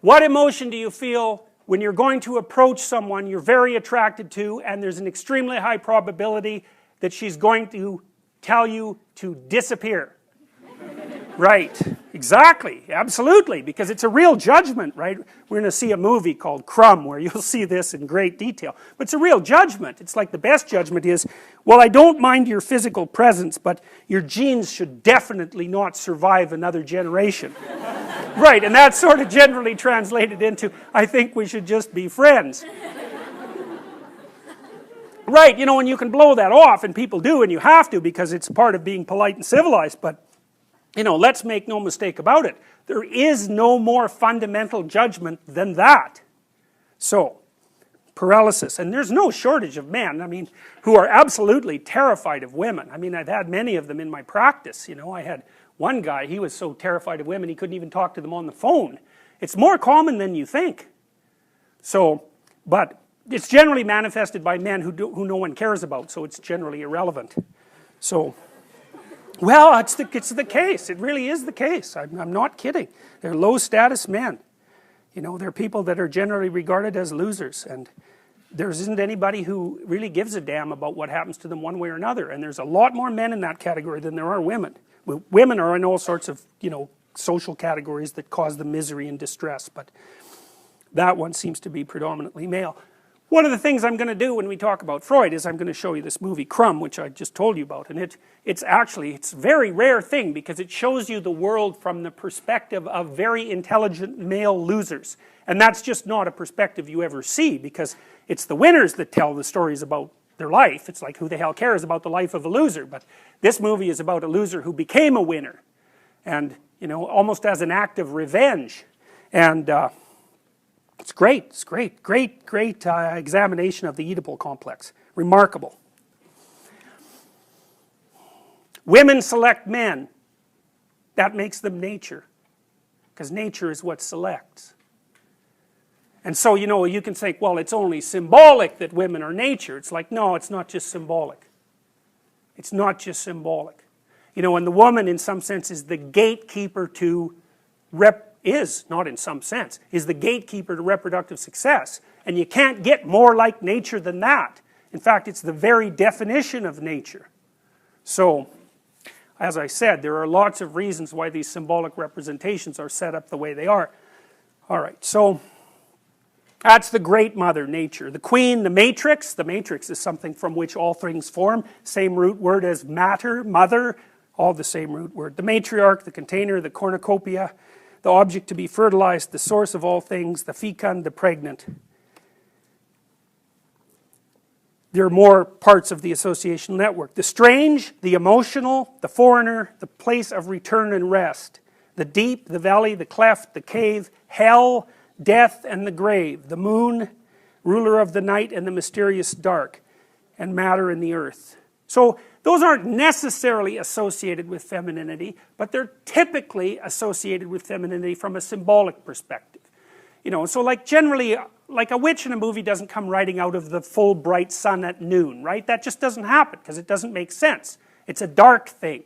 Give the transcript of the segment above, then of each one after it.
What emotion do you feel when you're going to approach someone you're very attracted to and there's an extremely high probability that she's going to tell you to disappear? Right, exactly, absolutely, because it's a real judgment, right? We're going to see a movie called Crumb where you'll see this in great detail. But it's a real judgment. It's like the best judgment is, well, I don't mind your physical presence, but your genes should definitely not survive another generation. Right, and that's sort of generally translated into, I think we should just be friends. Right, you know, and you can blow that off, and people do, and you have to, because it's part of being polite and civilized, but you know, let's make no mistake about it. There is no more fundamental judgment than that. So, paralysis. And there's no shortage of men, I mean, who are absolutely terrified of women. I mean, I've had many of them in my practice, you know. I had one guy, he was so terrified of women he couldn't even talk to them on the phone. It's more common than you think. So, but it's generally manifested by men who no one cares about, so it's generally irrelevant. So, well, it's the case. It really is the case. I'm not kidding. They're low status men. You know, they're people that are generally regarded as losers, and there isn't anybody who really gives a damn about what happens to them one way or another, and there's a lot more men in that category than there are women. Women are in all sorts of, you know, social categories that cause them misery and distress, but that one seems to be predominantly male. One of the things I'm going to do when we talk about Freud is I'm going to show you this movie Crumb, which I just told you about, and it's a very rare thing because it shows you the world from the perspective of very intelligent male losers, and that's just not a perspective you ever see, because it's the winners that tell the stories about their life. It's like, who the hell cares about the life of a loser? But this movie is about a loser who became a winner, and you know, almost as an act of revenge, and it's great, great examination of the Oedipal complex. Remarkable. Women select men. That makes them nature, because nature is what selects. And so, you know, you can say, well, it's only symbolic that women are nature. It's like, no, it's not just symbolic. It's not just symbolic. You know, and the woman, in some sense, is the gatekeeper to not in some sense, is the gatekeeper to reproductive success. And you can't get more like nature than that. In fact, it's the very definition of nature. So, as I said, there are lots of reasons why these symbolic representations are set up the way they are. Alright, so that's the great mother, nature. The queen, the matrix. The matrix is something from which all things form. Same root word as matter, mother, all the same root word. The matriarch, the container, the cornucopia, the object to be fertilized, the source of all things, the fecund, the pregnant. There are more parts of the associational network. The strange, the emotional, the foreigner, the place of return and rest. The deep, the valley, the cleft, the cave, hell, death, and the grave. The moon, ruler of the night and the mysterious dark, and matter and the earth. So those aren't necessarily associated with femininity, but they're typically associated with femininity from a symbolic perspective. You know, so like generally, like a witch in a movie doesn't come riding out of the full bright sun at noon, right? That just doesn't happen because it doesn't make sense. It's a dark thing.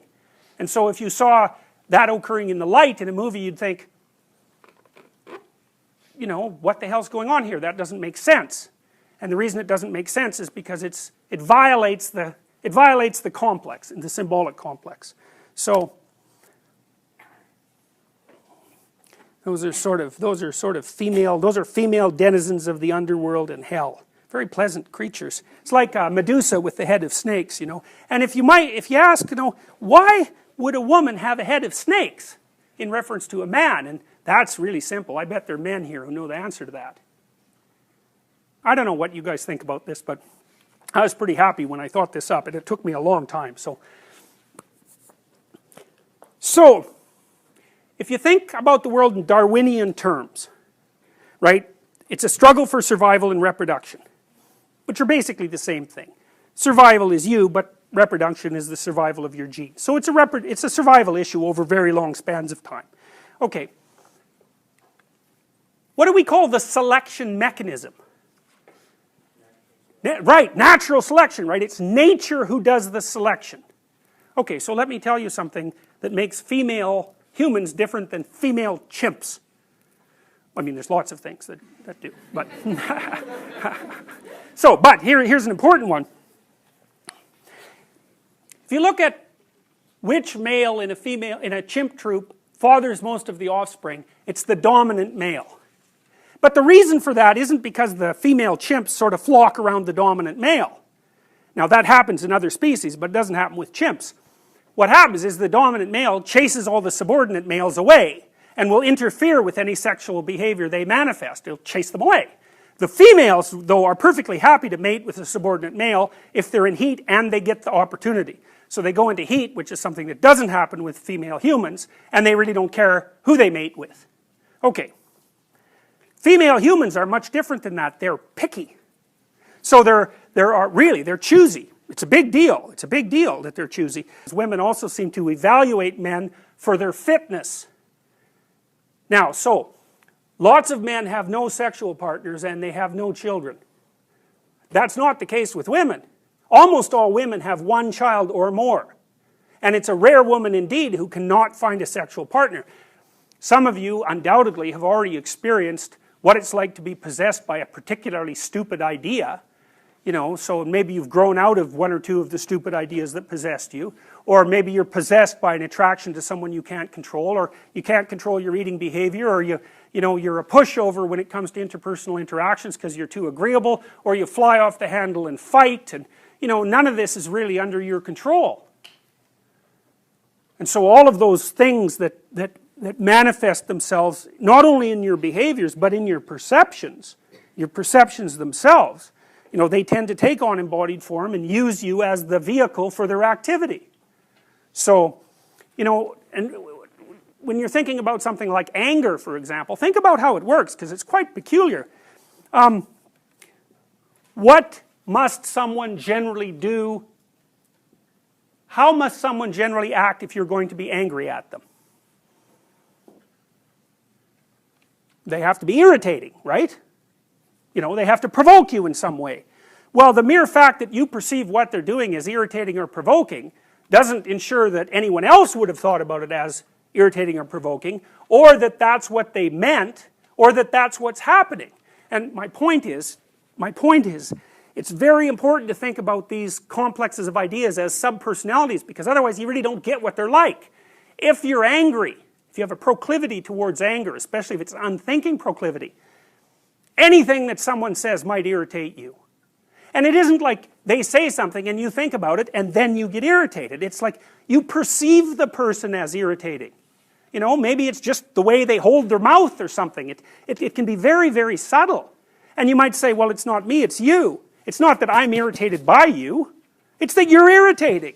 And so if you saw that occurring in the light in a movie, you'd think, you know, what the hell's going on here? That doesn't make sense. And the reason it doesn't make sense is because it violates the complex, the symbolic complex. So those are female denizens of the underworld and hell. Very pleasant creatures. It's like Medusa with the head of snakes, you know. And if you ask, you know, why would a woman have a head of snakes in reference to a man? And that's really simple. I bet there are men here who know the answer to that. I don't know what you guys think about this, but I was pretty happy when I thought this up, and it took me a long time. So, if you think about the world in Darwinian terms, right, it's a struggle for survival and reproduction, which are basically the same thing. Survival is you, but reproduction is the survival of your genes. So it's a survival issue over very long spans of time. Okay. What do we call the selection mechanism? Right, natural selection, right? It's nature who does the selection. Okay, so let me tell you something that makes female humans different than female chimps. I mean, there's lots of things that do, but so, but here's an important one. If you look at which male in a chimp troop fathers most of the offspring, it's the dominant male. But the reason for that isn't because the female chimps sort of flock around the dominant male. Now that happens in other species, but it doesn't happen with chimps. What happens is the dominant male chases all the subordinate males away and will interfere with any sexual behavior they manifest. It'll chase them away. The females, though, are perfectly happy to mate with a subordinate male if they're in heat and they get the opportunity. So they go into heat, which is something that doesn't happen with female humans, and they really don't care who they mate with. Okay. Female humans are much different than that. They're picky. So they're choosy. It's a big deal. It's a big deal that they're choosy. Women also seem to evaluate men for their fitness. Now, so, lots of men have no sexual partners and they have no children. That's not the case with women. Almost all women have one child or more. And it's a rare woman indeed who cannot find a sexual partner. Some of you undoubtedly have already experienced what it's like to be possessed by a particularly stupid idea. You know, so maybe you've grown out of one or two of the stupid ideas that possessed you, or maybe you're possessed by an attraction to someone you can't control, or you can't control your eating behavior, or you're a pushover when it comes to interpersonal interactions because you're too agreeable, or you fly off the handle and fight, and none of this is really under your control. And so all of those things that manifest themselves not only in your behaviors but in your perceptions themselves, they tend to take on embodied form and use you as the vehicle for their activity. So, and when you're thinking about something like anger, for example, think about how it works, because it's quite peculiar. What must someone generally do? How must someone generally act if you're going to be angry at them? They have to be irritating, right? They have to provoke you in some way. Well, the mere fact that you perceive what they're doing as irritating or provoking doesn't ensure that anyone else would have thought about it as irritating or provoking, or that that's what they meant, or that that's what's happening. And my point is, it's very important to think about these complexes of ideas as subpersonalities, because otherwise you really don't get what they're like. If you're angry, if you have a proclivity towards anger, especially if it's an unthinking proclivity, anything that someone says might irritate you. And it isn't like they say something and you think about it and then you get irritated. It's like you perceive the person as irritating. Maybe it's just the way they hold their mouth or something. It can be very, very subtle. And you might say, well, it's not me, it's you. It's not that I'm irritated by you. It's that you're irritating.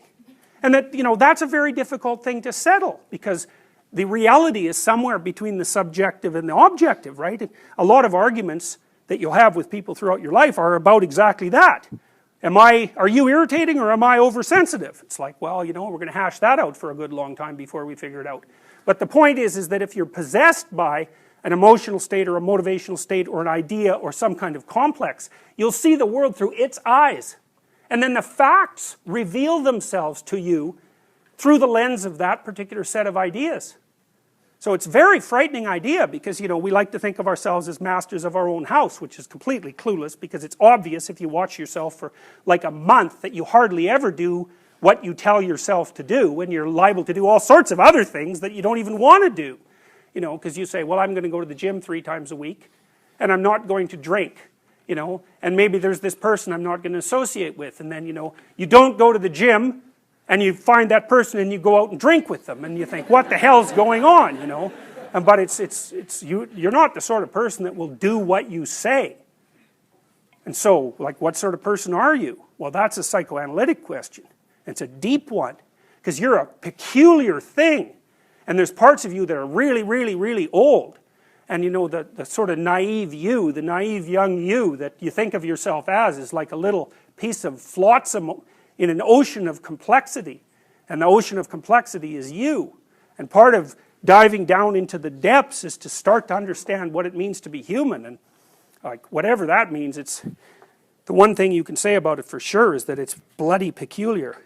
And that, that's a very difficult thing to settle, because the reality is somewhere between the subjective and the objective, right? A lot of arguments that you'll have with people throughout your life are about exactly that. Are you irritating or am I oversensitive? It's like, well, we're going to hash that out for a good long time before we figure it out. But the point is that if you're possessed by an emotional state or a motivational state or an idea or some kind of complex, you'll see the world through its eyes. And then the facts reveal themselves to you through the lens of that particular set of ideas. So it's a very frightening idea, because we like to think of ourselves as masters of our own house, which is completely clueless, because it's obvious if you watch yourself for like a month that you hardly ever do what you tell yourself to do, and you're liable to do all sorts of other things that you don't even want to do. Because you say, well, I'm going to go to the gym 3 times a week, and I'm not going to drink, and maybe there's this person I'm not going to associate with, and then, you don't go to the gym, and you find that person and you go out and drink with them, and you think, what the hell's going on, But you're not the sort of person that will do what you say. And so, like, what sort of person are you? Well, that's a psychoanalytic question. It's a deep one, because you're a peculiar thing. And there's parts of you that are really, really, really old. And the sort of naive you, the naive young you that you think of yourself as is like a little piece of flotsam in an ocean of complexity. And the ocean of complexity is you. And part of diving down into the depths is to start to understand what it means to be human. And like, whatever that means, the one thing you can say about it for sure is that it's bloody peculiar.